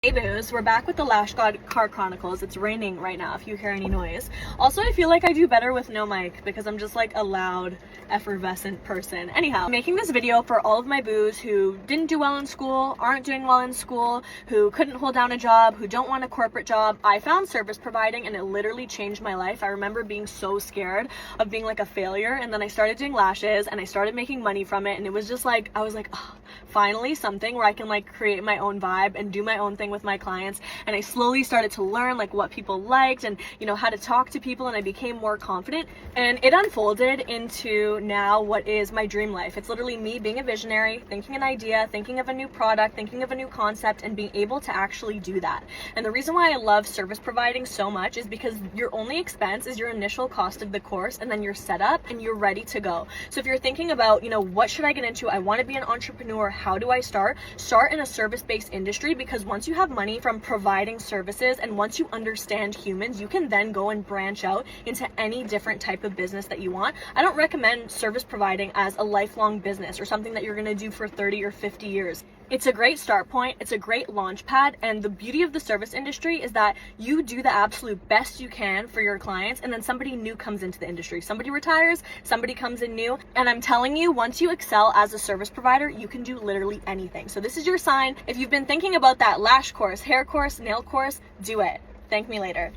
Hey boos, we're back with the Lashgod car chronicles. It's raining right now if you hear any noise. Also, I feel like I do better with no mic because I'm just like a loud, effervescent person. Anyhow, I'm making this video for all of my boos who didn't do well in school, aren't doing well in school, who couldn't hold down a job, who don't want a corporate job. I found service providing and it literally changed my life. I remember being so scared of being like a failure, and then I started doing lashes and I started making money from it, and it was just like, I was like, oh, finally something where I can like create my own vibe and do my own thing with my clients. And I slowly started to learn like what people liked and, you know, how to talk to people, and I became more confident, and it unfolded into now what is my dream life. It's literally me being a visionary, thinking an idea, thinking of a new product, thinking of a new concept, and being able to actually do that. And the reason why I love service providing so much is because your only expense is your initial cost of the course, and then you're set up and you're ready to go. So if you're thinking about, you know, what should I get into? I want to be an entrepreneur. How do I start? Start in a service-based industry, because once you have money from providing services and once you understand humans, you can then go and branch out into any different type of business that you want. I don't recommend service providing as a lifelong business or something that you're going to do for 30 or 50 years. It's a great start point, it's a great launch pad, and the beauty of the service industry is that you do the absolute best you can for your clients, and then somebody new comes into the industry. Somebody retires, somebody comes in new, and I'm telling you, once you excel as a service provider, you can do literally anything. So this is your sign. If you've been thinking about that lash course, hair course, nail course, do it. Thank me later.